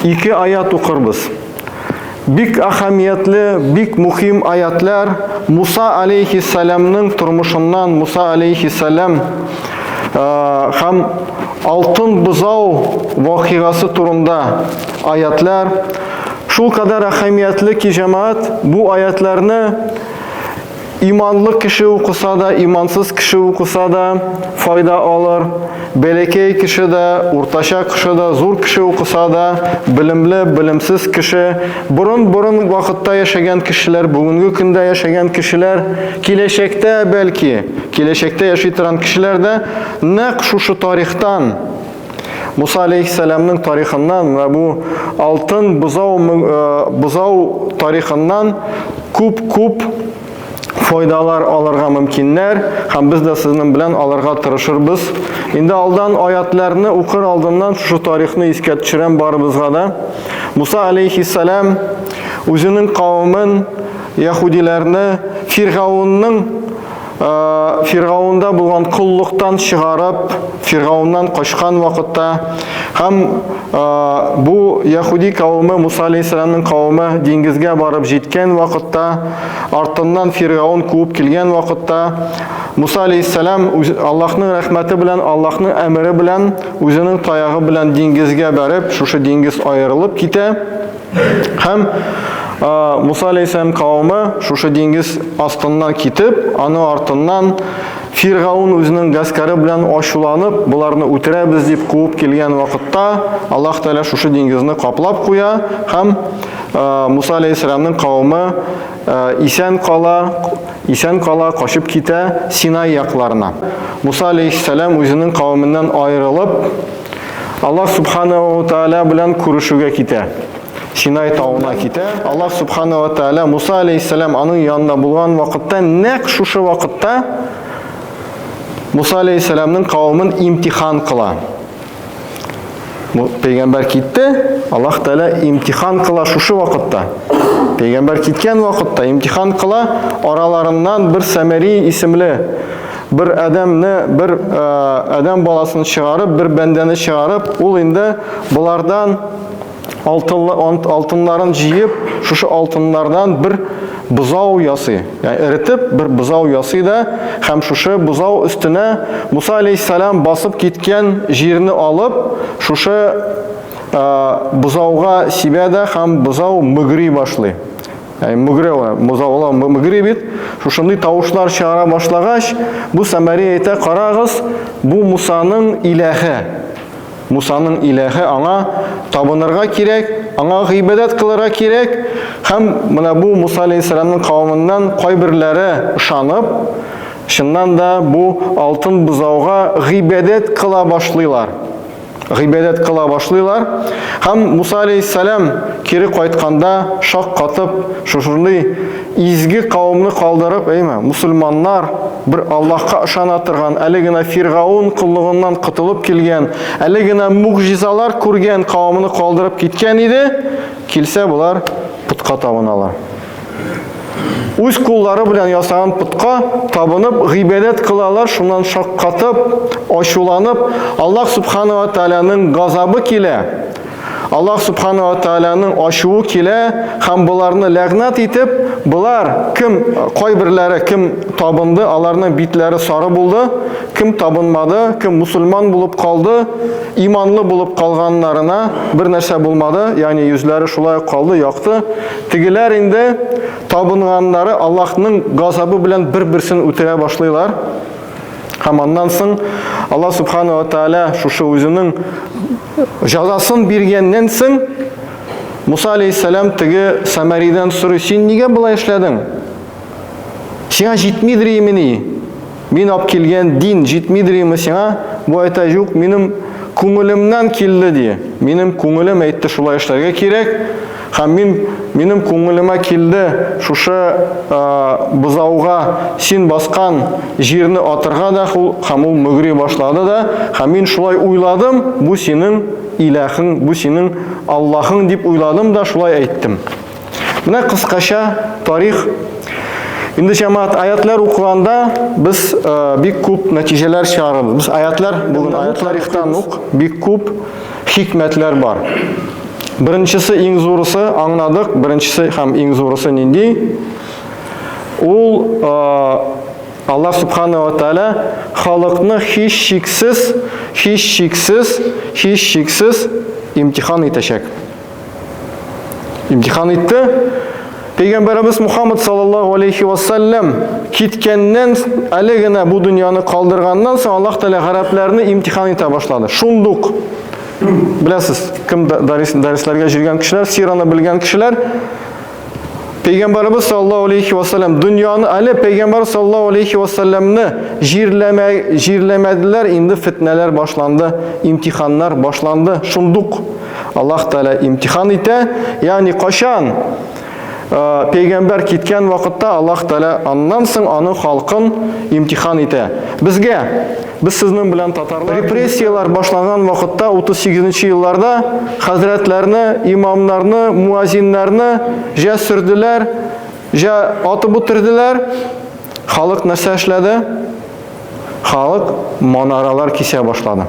2 аят укырбыз. Бик әһәмиятле, бик мөһим аятлар Муса алейхиссаламның тормышыннан, Муса алейхиссалам һәм алтын бозау вакыйгасы турында аятлар. Шул кадәр әһәмиятле ки, җәмәгать, бу аятларны иманлы кеше укыса да, имансыз кеше укыса да файда алыр. Бәләкәй кеше дә, уртача кеше дә, зур кеше укыса да, белемле, белемсез кеше, борын вакытта яшәгән кешеләр, бүгенге көндә яшәгән кешеләр, киләчәктә бәлки, киләчәктә яши торган кешеләр дә нәкъ шушы тарихтан, Муса алейхиссаламның тарихыннан ва бу алтын бозау тарихыннан күп файдалар алырга мөмкиннәр, һәм без дә сезнең белән алырга тырышырбыз. Инде алдан аятларны укыр алдыннан шушы тарихны искә төшерәм барыбызга да. Муса алейхиссалам үзенең кавымын, яһудиләрне Фиргаунда булган куллыктан чыгарып, Фиргауннан качкан вакытта, һәм бу яһуди кавымы, Муса алейхиссаламның кавымы диңгезгә барып җиткән вакытта, артыннан Фиргаун куып килгән вакытта, Муса алейхиссалам Аллаһның рәхмәте белән, Аллаһның әмере белән, үзенең таягы белән диңгезгә барып, шушы диңгез аерылып китә, һәм Муса алейхиссалам кавымы шушы диңгез астыннан китеп, аны артыннан Фиргаун үзенең гаскәре белән ачуланып, буларны үтерәбез дип куып килгән вакытта, Аллаһ Тәгалә шушы диңгезне каплап куя, һәм Муса алейхиссаламның кавымы исән кала качып китә Синай якларына. Муса алейхиссалам үзенең кавымыннан аерылып, Аллаһ субханаһу ва тааля белән күрешүгә китә. Синай тауына китә. Аллаһ субханаһу ва тааля Муса алейхиссалам аның янында булган вакытта, нәкъ шушы вакытта Муса алейхиссаламның кавымын имтихан кыла. Пәйгамбәр китте, Аллаһ Тәгалә имтихан кыла шушы вакытта. Пәйгамбәр киткән вакытта имтихан кыла, араларыннан бер Самари исемле бер адәм баласын чыгарып, бер бәндәне чыгарып, ул инде булардан алтыннарын җыеп, шушы алтыннардан бер бозау ясый. Yani эретеп, бер бозау ясый да, һәм шушы бозау өстенә Муса алейхиссалам басып киткән җирне алып, шушы бозауга сибә дә, һәм бозау мөгри башлый. Yani бозау мөгри бит, шушындый тавышлар чыгара башлагач, бу Самари әйтә, карагыз, бу Мусаның иләһе. Мусаның иләһе, аңа табынырга кирәк, аңа гыйбадат кылырга кирәк, һәм менә бу Муса алейхиссаламның кавымыннан кайберләре ышанып, чыннан да бу алтын бозауга гыйбадат кыла башлыйлар. Һәм Муса алейхиссалам кире кайтканда шак катып, шушындай изге кавымны калдырып, мусульманнар бер Аллаһка ышана торган, әле генә Фиргаун куллыгыннан кытылып килгән, әле генә мугҗизалар күргән кавымны калдырып киткән иде, килсә булар путка табыналар. Үз куллары белән ясаган путка табынып, гыйбадат кылалар, шуннан шак катып, ачуланып, Аллаһ субханаһу ва тааляның газабы килә. Аллаһ субханаһу ва тааляның ачуы килә, һәм буларны ләгънәт итеп, булар кайберләре кем табынды, аларның битләре сары булды, кем табынмады, кем мусульман булып калды, иманлы булып калганнарына бер нәрсә булмады, ягъни йөзләре шулай калды, якты. Тигеләр инде табынганнары Аллаһның газабы белән бер-берсен үтерә башлыйлар. Һәм аннан соң Аллаһ субханаһу ва тааля шушы үзенең жазасын биргәннән соң Муса алейхиссалам теге Самаридан сорый: "Син нигә булай эшләдең? Сиңа җитмидерме? Мин алып килгән дин җитмидерме сиңа?" Бу әйтә: "Юк, минем күңелемнән килде" ди. Минем күңелем әйтте шулай эшләргә кирәк. Һәм минем күңелемә килде шушы бозауга син баскан җирне атырга да, һәм ул мөгри башлады да, һәм мин шулай уйладым, бу синең иләһең, бу синең Аллаһың дип уйладым да шулай әйттем. Менә кыскача тарих. Инде җәмәгать, аятлар укыганда без бик күп нәтиҗәләр чыгарабыз. Без аятлар, бүген аятлар тарихтан ук бик күп хикмәтләр бар. Беренчесе иң зурысы аңладык, беренчесе һәм иң зурысы нинди? Ул Аллаһ Субханаһу ва Тааля халыкны һичшиксез имтихан итәчәк. Имтихан итте. Пәйгамбәрбез Мухаммад саллаллаху алейхи ва саллям киткәннән әле генә бу дөньяны калдырганнан соң Аллаһ Тааля гарәпләрне имтихан итә башлады. Шундук беләсез, кем дәресләргә җиргән кешеләр, сираны белгән кешеләр, Пәйгамбәрбез саллаллаху алейхи ва саллям дөньяны әле Пәйгамбәр саллаллаху алейхи ва саллямны җирләмәделәр, инде фитнәләр башланды, имтиханнар башланды. Шундук Аллаһ Тааля имтихан итә, ягъни кашан Пәйгамбәр киткән вакытта Аллаһ Тааля аннан соң аның халкын имтихан итә. Безгә, без сезнең белән татарлар, репрессиялар башланган вакытта 38нчы елларда хәзрәтләрне, имамнарны, муазиннарны җә сүрделәр, җә атып үтерделәр. Халык нәрсә эшләде? Халык манаралар кисә башлады.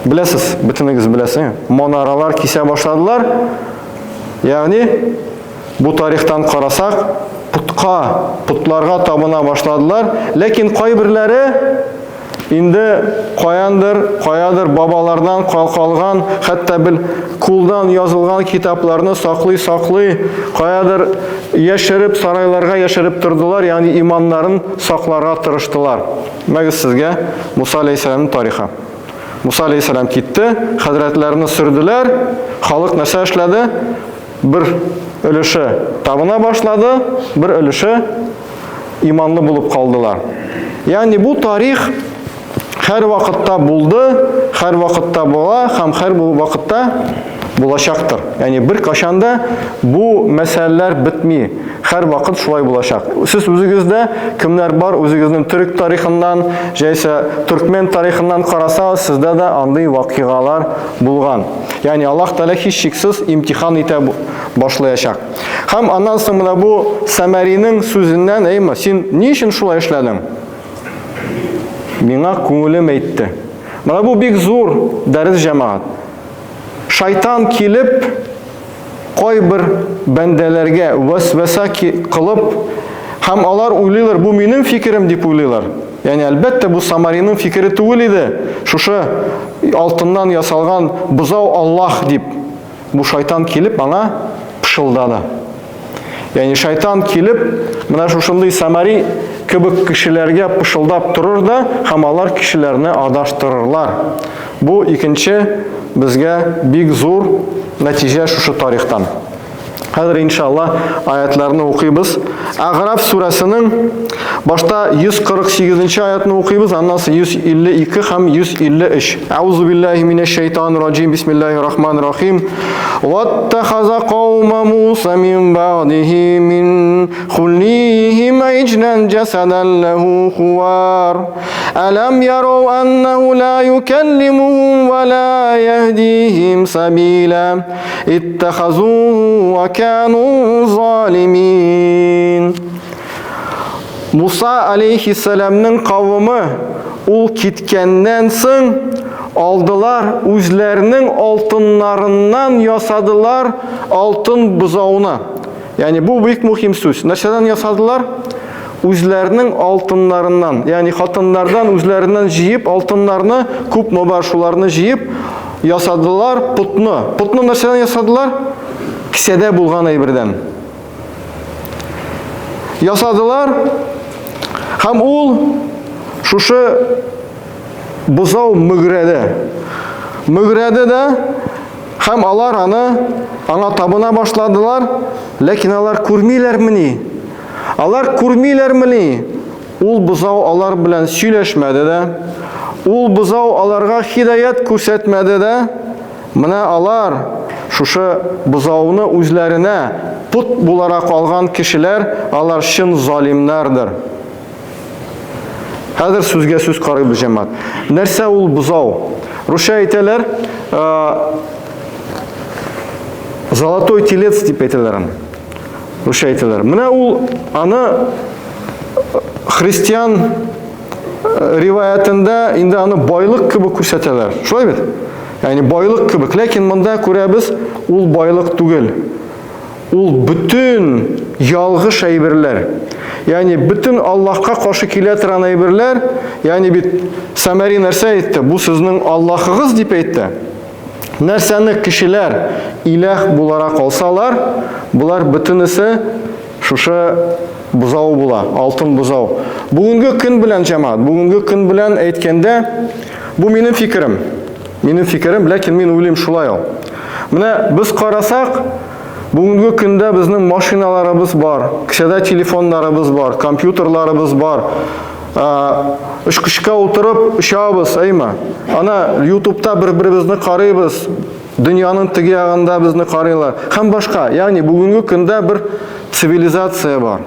Беләсез, бөтенегез беләсез, манаралар кисә башладылар. Ягъни бу тарихтан карасак, путларга табына башладылар, ләкин кайберләре инде каядыр бабалардан калган, хәтта бил кулдан язылган китапларны саклый, каядыр яшереп, сарайларга яшереп тордылар, ягъни иманнарын сакларга тырыштылар. Мәгез сезгә Муса алейхиссаламның тарихы. Муса алейхиссалам китте, хәзрәтләрне сүрделәр, халык нәрсә эшләде? Бер өлеше табына башлады, бер өлеше иманлы булып калдылар. Ягъни бу тарих һәр вакытта булды, һәр вакытта була һәм һәр вакытта булачактыр. Ягъни бер кашанда бу мәсьәләләр бетми. Һәр вакыт шулай булачак. Сез үзегездә кемнәр бар, үзегезнең төрек тарихыннан, җайса төркмен тарихыннан карасагыз, сездә дә андый вакыйгалар булган. Ягъни Аллаһ Тааля һичшиксез имтихан итә башлаячак. Һәм аннан соң менә бу Самариның сүзеннән, әйме, син ни өчен шулай эшләдең? Миңа күңелем әйтте. Менә бу бик зур дәрес җәмәгать. Шайтан килеп кайбер бәндәләргә вәсвәсә кылып, һәм алар уйлыйлар, бу минем фикерем дип уйлыйлар. Ягъни әлбәттә бу Самариның фикере түгел иде. Шушы алтыннан ясалган бузау Аллаһ дип. Бу шайтан килеп аңа пышылдады. Ягъни шайтан килеп, менә шушындый Самари кебек кешеләргә пышылдап торыр да, һәм алар кешеләрне адаштырырлар. Бу икенче безгә бик зур нәтиҗә шушы тарихтан. Хәзер иншалла аятларны укыйбыз. Аграф сурасының башта 148-нче аятны укыйбыз, аннан соң 152 һәм 153. Аузу биллаһи минеш шайтанир раҗим. Бисмиллаһир рахманир рахим. Ваттахаза қаума Муса мин баъдихи мин хуллихим иджнан джасадан лаху хуар. Алам ярау аннаху ла юкаллимуhum ва ла яхдихим сабила. Иттахазуhu ва кану залимин. Муса алейхиссаламның кавымы ул киткәннән соң алдылар, үзләренең алтыннарыннан ясадылар алтын бузауны. Ягъни бу бик мөһим сүз. Нәрсәдән ясадылар? Үзләренең алтыннарыннан, ягъни хатыннардан үзләреннән җыеп алтыннарны, күп мөбар шуларны җыеп ясадылар путны. Путны нәрсәдән ясадылар? Кисәдә булган әйбердән. Ясадылар, һәм ул шушы бузау мөгрәде дә, һәм алар аңа табына башладылар, ләкин алар күрмиләрмени? Алар күрмиләрмени? Ул бузау алар белән сөйләшмәде дә, ул бузау аларга хидаят күрсәтмәде дә. Менә алар шушы бузауны үзләренә пут буларак алган кешеләр, алар чын залимнәрдер. Хәзер сүзгә сүз карыйбыз җәмәгать. Нәрсә ул бузау? Русча әйтәләр, золотой телец дип әйтәләр. Русча әйтәләр. Менә ул аны христиан риваятында инде аны байлык кебек күрсәтәләр. Шулай бит? Yani байлык кебек. Ләкин монда күрәбез, ул байлык түгел. Ул bütün ялгыш әйберләр. Yani bütün Аллаһка каршы килә торган әйберләр, yani бит Самари нәрсә әйтте? Бу сезнең Аллаһыгыз дип әйтте. Нәрсәне кешеләр иләх буларак алсалар, булар бөтенесе шушы бузау була, алтын бузау. Бүгенге көн белән җәмәгать, бүгенге көн белән әйткәндә, бу минем фикерем. Минем фикерем, ләкин мин уйлыйм шулай ул. Менә без карасак, бүгенге көндә безнең машиналарыбыз бар, кешедә телефоннарыбыз бар, компьютерларыбыз бар. Ышкышка утырып ушабыз, әйме? Ана YouTube'та бер-беребезне карыйбыз. Дөньяның теге ягында безне карыйлар. Һәм башка, ягъни бүгенге көндә бер цивилизация бар.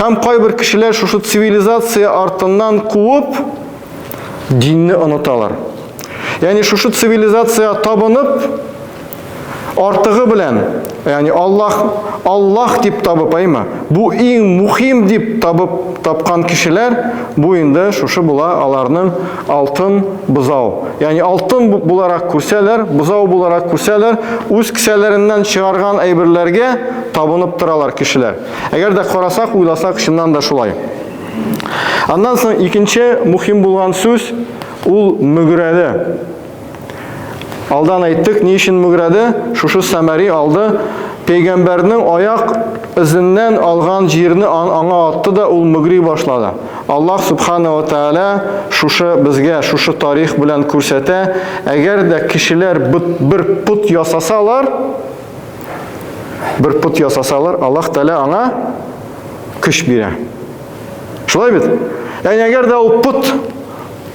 Һәм кайбер кешеләр шушы цивилизация артыннан куып динне оныталар. Ягъни шушы цивилизация табынып артыгы белән, ягъни Аллаһ дип табып, әйме? Бу иң мөһим дип тапкан кешеләр бу инде шушы була аларның алтын бузау. Ягъни алтын буларак күрсәләр, бузау буларак күрсәләр, үз кесәләреннән чыгарган әйберләргә табынып торалар кешеләр. Әгәр дә карасак, уйласак, чыннан да шулай. Аннан соң икенче мөһим булган сүз ул мөгрәде. Алдан әйттек, ни өчен мөгрәде? Шушы Самари алды, пәйгамбәрнең аяк изеннән алган җирне аңа атты да ул мөгри башлады. Аллаһ Субхана ва Тааля шушы безгә, шушы тарих белән күрсәтә, әгәр дә кешеләр бер пут ясасалар, Аллаһ Тааля аңа көч бирә. Шулай бит? Ягъни әгәр дә ул пут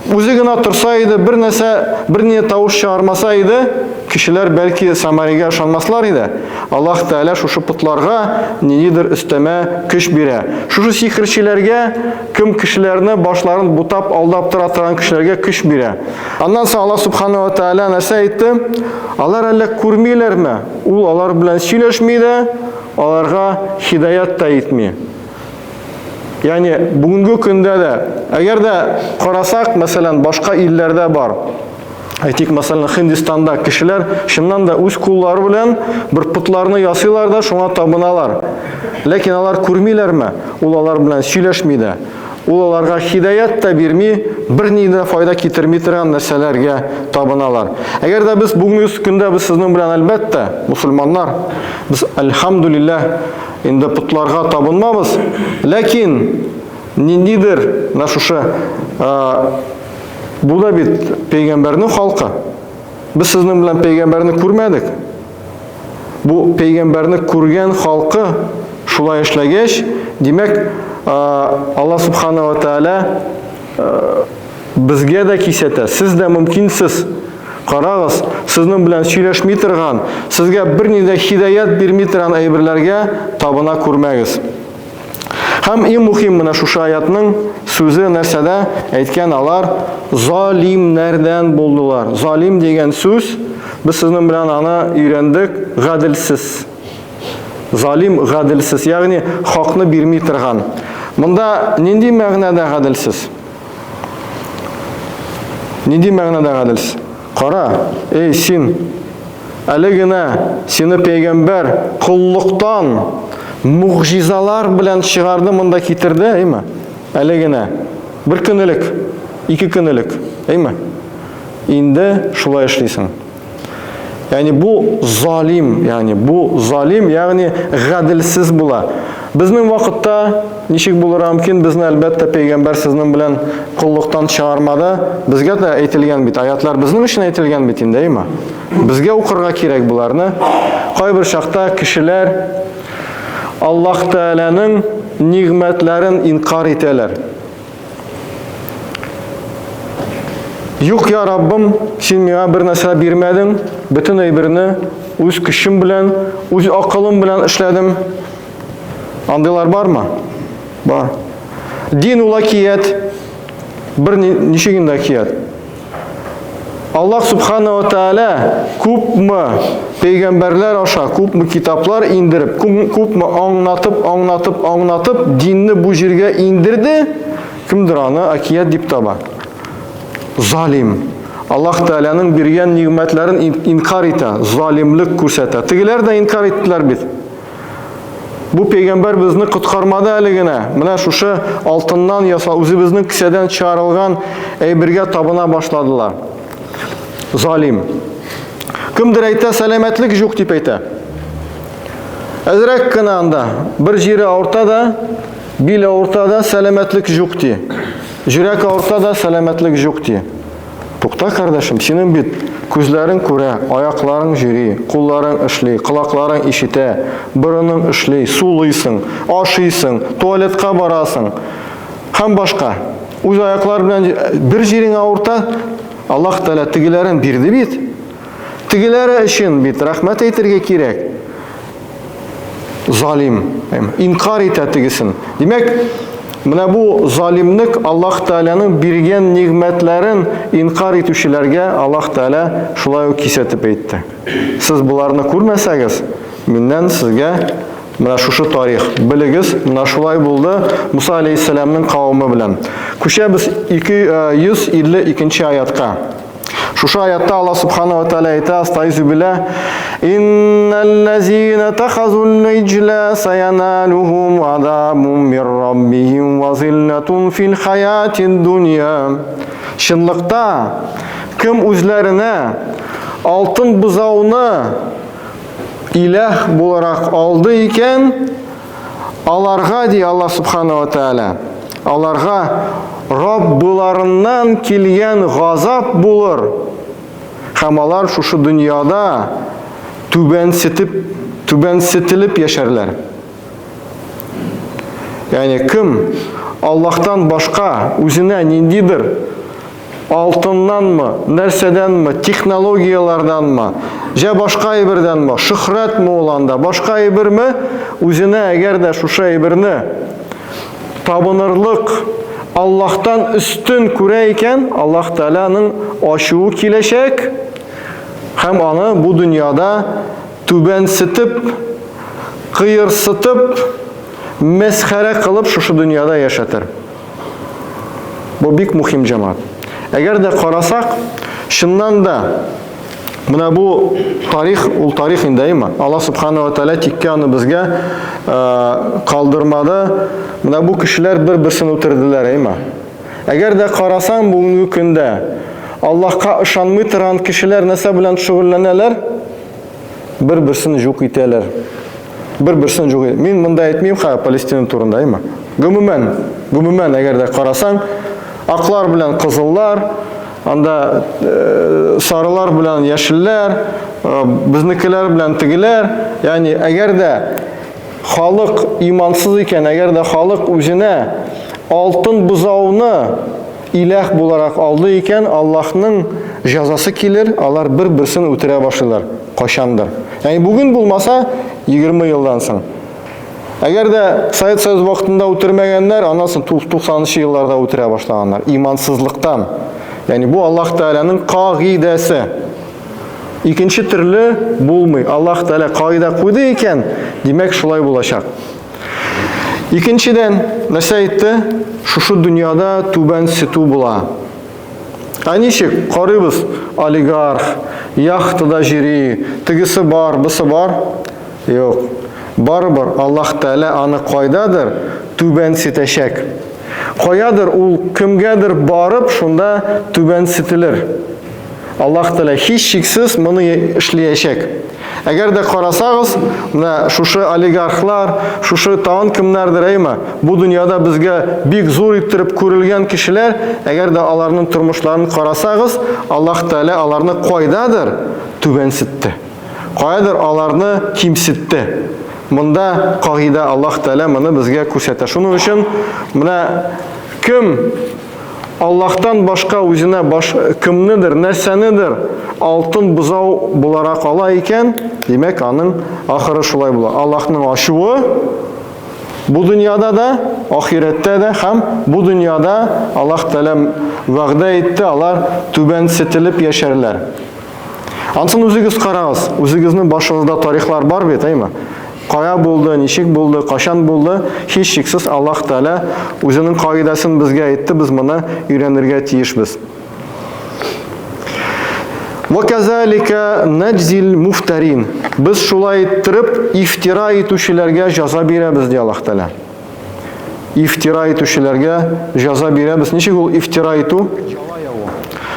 үзе генә торса иде, берни тавыш чыгармаса иде, кешеләр бәлки Самаригә ышанмаслар иде. Аллаһ Тааля шушы путларга ниндидер өстәмә көч бирә. Шушы сихерчеләргә, кем кешеләрне башларын бутап, алдап тора торган кешеләргә көч бирә. Аннан соң Аллаһ Субхана ва Тааля нәрсә әйтте? Алар әллә күрмиләрме? Ул алар белән сөйләшми дә, аларга хидаят та итми. Yani бүгенге көндә дә, әгәр дә карасак, мәсәлән, башка илләрдә бар. Әйтик, мәсәлән, Һиндстанда кешеләр шуннан да үз куллары белән бер путларны ясыйлар да, шуңа табыналар. Ләкин алар күрмиләрме? Ул алар белән сөйләшми дә. Ул аларга хидаят та бирми, берни дә файда китерми торган нәрсәләргә табыналар. Әгәр дә без бүгенге көндә без сезнең белән әлбәттә, мусульманнар, без әлхамдулиллаһ инде путларга табынмабыз, ләкин ниндидер нашушы бу да бит пәйгамбәрнең халкы. Без сезнең белән пәйгамбәрне күрмәдек. Бу пәйгамбәрне күргән халкы шулай эшләгәч, димәк, Аллаһ Субхана ва Тааля безгә дә кисәтә. Сез дә мөмкинсез. Карагыз, сезнең белән сөйләшми торган, сезгә берни дә хидаят бирми торган әйберләргә табына күрмәгез. Һәм иң мөһим менә шушы аятның сүзе нәрсәдә әйткән, алар залимнәрдән булдылар. Залим дигән сүз, без сезнең белән аны өйрәндек, гаделсез. Залим гаделсез, ягъни хакны бирми торган. Монда нинди мәгънәдә гаделсез? Нинди мәгънәдә гаделсез? Кара, эй син, әле генә сине пәйгамбәр куллыктан мугъҗизалар белән чыгарды, монда китерде, әйме? Әле генә бер көнлек, 2 көнлек, әйме? Инде шулай эшлисең. Yani bu zalim, yani гаделсез була. Безнең вакытта ничек булырга мөмкин? Безне әлбәттә пәйгамбәр сезнең белән куллыктан чыгармады. Безгә дә әйтелгән бит, аятлар безнең өчен әйтелгән бит инде, әйме? Безгә укырга кирәк буларны. Кайбер чакта кешеләр Аллаһ Тааляның нигъмәтләрен инкар итәләр. Юк, я Раббым, син миңа бер нәрсә бирмәдең, бөтен әйберне үз көчем белән, үз акылым белән эшләдем. Андыйлар бармы? Бар. Дин ул акият, бер ничек инде акият. Аллаһ Субхана ва Тааля күпме пәйгамбәрләр аша, күпме китаплар индереп, күпме аңлатып, динне бу җиргә индерде, кемдер аны акият дип таба. Залим. Аллаһ Тәаләнең биргән ниъмәтләрен инкар итә, залимлек күрсәтә. Тегеләр дә инкар иттеләр бит. Бу пәйгамбәр безне коткармады әле генә. Менә шушы алтыннан ясалган, үзебезнең кисәдән чыгарылган әйбергә табына башладылар. Залим. Кемдер әйтә, сәламәтлек юк дип әйтә. Әзрәк кенә анда бер җире авырта да, бил авырта да, сәламәтлек юк ди. Йөрәк авырта да, сәламәтлек юк ди. Тукта, кардәшем, синең бит күзләрең күрә, аякларың йөри, кулларың эшли, колакларың ишетә, борының эшли, сулыйсың, ашыйсың, туалетка барасың. Һәм башка. Үз аяклар белән бер җирең авырта, Аллаһ Тәала тегеләрен бирде бит. Тегеләре өчен бит рәхмәт әйтергә кирәк. Залим, инкар итә тегесен. Димәк, менә бу залимлек Аллаһ Тәаләнең биргән ниъмәтләрен инкар итүчеләргә Аллаһ Тәалә шулай ук кисәтеп әйтте. Сез буларны күрмәсәгез, миннән сезгә менә шушы тарих белегез, менә шулай булды Муса алейхиссаламның кавымы белән. Күчәбез 252 аятка. Шушы аятта Аллаһ Субханаһу ва Тәала әйтә: "Астайзу билла, инналлазина тахазул ижла саяналухум азабун мир раббихим ва зиллатун фил хаятид дунья." Шынлыкта кем үзләренә алтын бузауны иләх буларак алды икән, аларга ди Аллаһ Субханаһу ва Тәала, аларга Раббыларыннан килгән газап булыр. Һәм алар шушы дөньяда түбәнсетелеп яшәрләр. Ягъни кем Аллаһтан башка үзенә ниндидер алтыннанмы, нәрсәдәнме, технологияларданмы, җә башка әйбердәнме, шөһрәтме уланда, башка әйберме, үзенә әгәр дә шушы әйберне табынырлык Аллаһтан үстен күрә икән, Аллаһ Тәаләнең ачуы киләчәк һәм аны бу дөньяда түбәнсетеп, кыерсытып, мәсхәрә кылып шушы дөньяда яшәтер. Бу бик мөһим җәмәгать. Әгәр дә карасак, шуннан да менә бу тарих, ул тарих инде имма. Аллаһ Субханаһу ва Тәала тиккә аны безгә калдырмады. Менә бу кешеләр бер-берсен үтерделәр имма. Әгәр дә карасаң бүгенге көндә Аллаһка ышанмый торган кешеләр нәрсә белән шөгыльләнәләр? Бер-берсен юк итәләр. Бер-берсен юк. Мин монда әйтмим ха Палестина турында имма. Гомумән әгәр дә карасаң, аклар белән кызыллар, анда сарылар белән яшелләр, безнекеләр белән тегеләр, ягъни әгәр дә халык имансыз икән, әгәр дә халык үзенә алтын бузауны иләх буларак алды икән, Аллаһның җәзасы килер, алар бер-берсен үтерә башлыйлар кайчандыр. Ягъни бүген булмаса 20 елдан соң. Әгәр дә Совет Союз вакытында үтермәгәннәр, аннан соң 90-нчы елларда үтерә башлаганнар имансызлыктан. Ягъни бу Аллаһ Тәаләнең кагыйдәсе. Икенче төрле булмый. Аллаһ Тәалә кагыйдә куйды икән, димәк шулай булачак. Икенчедән, нәрсә әйтте? Шушы дөньяда түбәнсетү була. Ничек? Карыйбыз, олигарх, яхтада йөри, тегесе бар, бусы бар? Юк. Барыбер Аллаһ Тәалә аны кайдадыр түбәнсетәчәк. Каядыр ул кемгәдер барып, шунда түбәнсетелер. Аллаһ Тәалә һич шиксез моны эшләячәк. Әгәр дә карасагыз, менә шушы олигархлар, шушы тагын кемнәрдер әйме, бу дөньяда безгә бик зур иттереп күрелгән кешеләр, әгәр дә аларның тормышларын карасагыз, Аллаһ Тәалә аларны кайдадыр түбәнсетте. Кайдыр аларны кимсетте. Монда кагыйдә Аллаһ Тәалә моны безгә күрсәтә. Шуның өчен менә кем Аллаһтан башка үзенә кемнедер, нәрсәнедер алтын бузау буларак ала икән, димәк аның ахыры шулай була. Аллаһның ачуы бу дөньяда да, ахирәттә дә һәм бу дөньяда Аллаһ Тәалә вәгъдә итте, алар түбәнсетелеп яшәрләр. Ансын үзегез карагыз, үзегезнең башыгызда тарихлар бар бит, әйме? Кая булды, ничек булды, кашан булды, һич шиксез Аллаһ Тәалә үзенең кагыйдасын безгә әйтте, без моны өйрәнергә тиешбез. Ва казалика наджзил муфтарин. Без шулай иттереп ифтира итүчеләргә җәза бирәбез ди Аллаһ Тәала. Ифтира итүчеләргә җәза бирәбез. Ничек ул ифтира итү?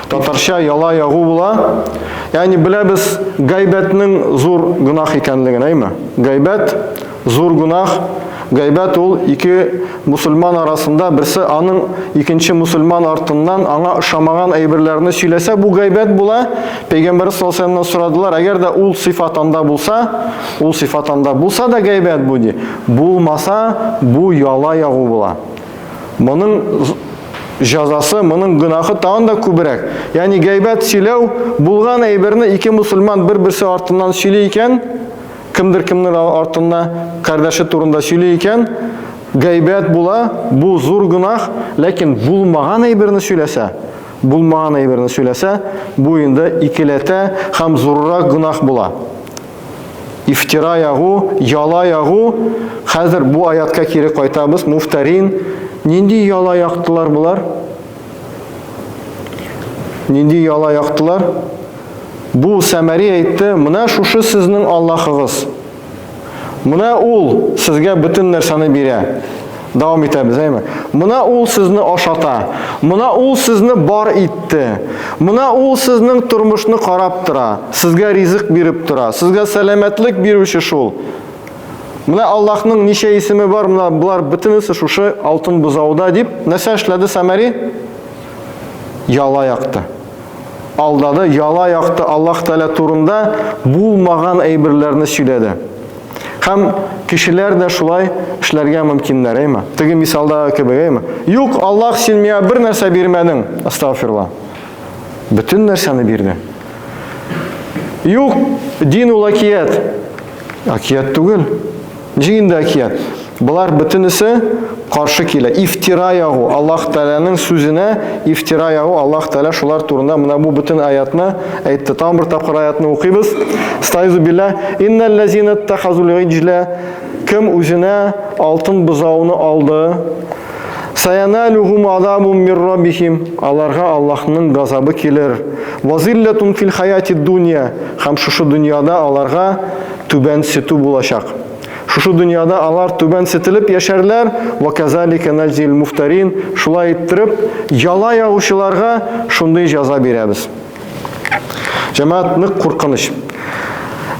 Татарча яла ягу була. Ягъни беләбез гайбәтнең зур гынах икәнлеген, әйме? Гайбәт зур гынах. Гайбәт ул ике мусульман арасында берсе аның икенче мусульман артыннан аңа ошамаган әйберләрне сөйләсә, бу гайбәт була. Пәйгамбәр саллаллаху алейһи ва саллям сорадылар, әгәр дә ул сыйфатында булса да гайбәт бу ди. Булмаса, бу яла ягу була. Моның җәзасы, моның гынахы тагын да күбрәк. Ягъни гайбәт сөйләү булган әйберне ике мусульман бер-берсе артыннан сөйли икән, кемдер артында кардәше турында сөйли икән, гайбәт була, бу зур гынах, ләкин булмаган әйберне сөйләсә, бу инде икеләтә һәм зуррак гынах була. Ифтира ягу, яла ягу. Хәзер бу аятка кире кайтабыз. Муфтарин нинди яла яктылар булар? Нинди яла яктылар? Бу Сәмәри әйтте, менә шушы сезнең Аллаһыгыз. Менә ул сезгә бөтен нәрсәне бирә. Дәвам итәбез, әйме? Менә ул сезне ашата. Менә ул сезне бар итте. Менә ул сезнең тормышны карап тора. Сезгә ризык биреп тора. Сезгә сәламәтлек бирүче шул. Менә Аллаһның ничә исеме бар? Менә булар бөтенесе шушы алтын бузауда дип нәрсә эшләде Сәмәри? Яла якты. Алдады, яла якты. Аллаһ Тәала турында булмаган әйберләрне сөйләде. Һәм кешеләр дә шулай эшләргә мөмкиннәр, әйме? Теге мисалда кебек, әйме? Юк, Аллаһ син миңа бер нәрсә бирмәдең. Астагфирулла. Бөтен нәрсәне бирде. Юк, дин ул акият. Акият түгел. Җинде акият. Булар бөтенесе каршы килә. Ифтира ягу. Аллаһ Тәаланың сүзенә ифтира ягу. Аллаһ Тәала шулар турында менә бу бөтен аятны әйтте. Там бер тапкыр аятны укыйбыз. Стайзу билла. Иннал лазина тахазул иджла. Кем үзенә алтын бузауны алды? Саяналухум азабун мир раббихим. Аларга Аллаһның газабы килер. Вазиллатун фил хаяти дунья. Һәм шушы дөньяда аларга түбән ситү булачак. Шушы дөньяда алар түбән сетелеп яшәрләр. Ва казалика наджил муфтарин. Шулай иттереп, яла ягучыларга шундый җәза бирәбез. Җәмәгать, нык куркыныч.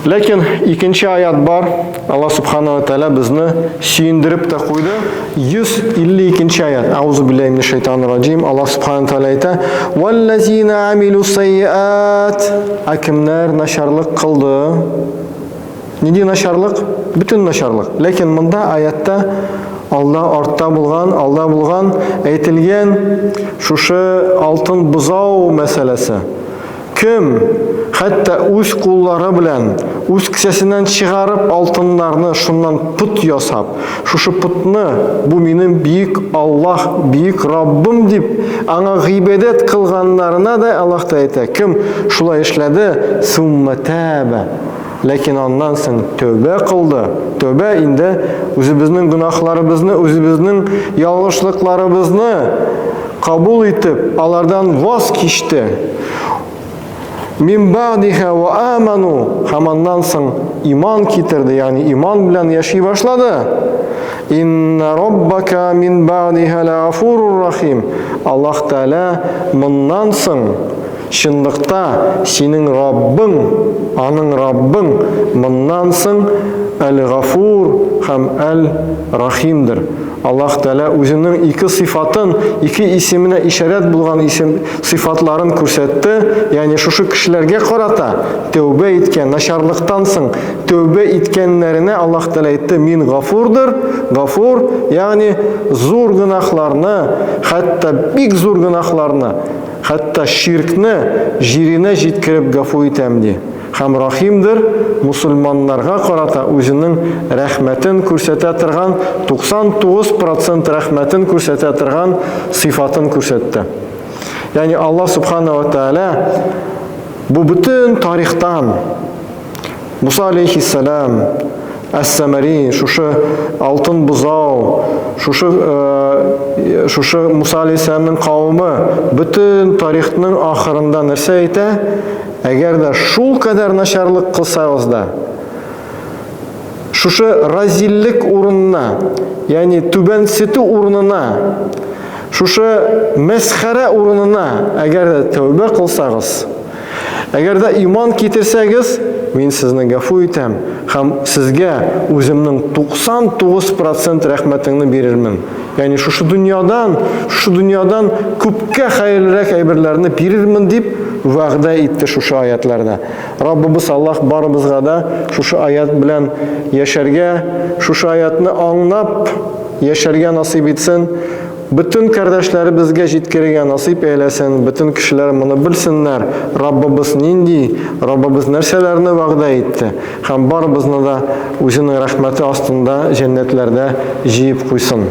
Ләкин икенче аят бар. Аллаһ субхана ва тааля безне сөендереп тә куйды. 152-нче аят. Аузу биллаһи минеш шайтанир раҗим. Аллаһ субхана ва тааля әйтә: "Валлазина амилу сайyiat." Акимнәр начарлык кылды. Нинди начарлык? Бүтән начарлык. Ләкин монда аятта артта булган әйтелгән шушы алтын бузау мәсьәләсе. Кем хәтта үз куллары белән үз кесәсеннән чыгарып алтыннарны шуннан пут ясап, шушы путны бу минем бийик Аллаһ, бийик Раббым дип аңа гыйбадат кылганнарына да Аллаһ та әйтә. Кем шулай эшләде? Сумма таба. Ләкин аннан соң тәүбә кылды. Тәүбә инде үзебезнең гынахларыбызны, үзебезнең ялгышлыкларыбызны кабул итеп, алардан ваз кичте. Мин баъдиха ва аману. Хаманнан соң иман китерде, ягъни иман белән яши башлады. Инна раббака мин баъдиха лагафурур рахим. Аллаһ Тәала моннан соң чынлыкта синең Раббың, аның Раббың моннан соң әл-Гафур һәм әл-Рахимдир. Аллаһ Тәала үзенең ике сыйфатын, ике исеменә ишарат булган сыйфатларын күрсәтте. Ягъни шушы кешеләргә карата тәүбә иткән, начарлыктан соң тәүбә иткәннәренә Аллаһ Тәала әйтте: "Мин Гафурдыр." Гафур, ягъни зур гынахларны, хәтта бик зур гынахларны, хәтта ширкне җиренә җиткереп гафу итәм ди. Һәм Рахимдир, мусульманнарга карата үзенең рәхмәтен күрсәтә торган, 99% рәхмәтен күрсәтә торган сыйфатын күрсәтте. Ягъни Аллаһ субхана ва тааля бу бүтән тарихтан Муса алейхиссалам, Әс-Сәмәри, шушы алтын бузау, шушы Муса алейхиссаламның кавымы бүтән тарихның ахырында нәрсә әйтә? Әгәр дә шул кадәр начарлык кылсагыз да, шушы разиллек урынына, ягъни түбәнсетү урынына, шушы мәсхәрә урынына әгәр дә тәүбә кылсагыз, әгәр дә иман китерсәгез, мин сезне гафу итәм һәм сезгә үземнең 99% рәхмәтеңне бирермен. Ягъни шушы дөньядан күпкә хәерлерәк әйберләрне бирермен дип вәгъдә итте шушы аятларда. Раббыбыз Аллаһ барыбызга да шушы аят белән яшәргә, шушы аятны аңлап яшәргә насыйп итсен. Bütün kardeşlerimizге җиткерергә насыйп әйләсен, bütün кешеләр моны белсеннәр. Раббыбыз нинди, Раббыбыз нәрсәләрне вәгъдә итте. Һәм барыбызны да үзенең рәхмәте астында җәннәтләрдә җыеп куйсын.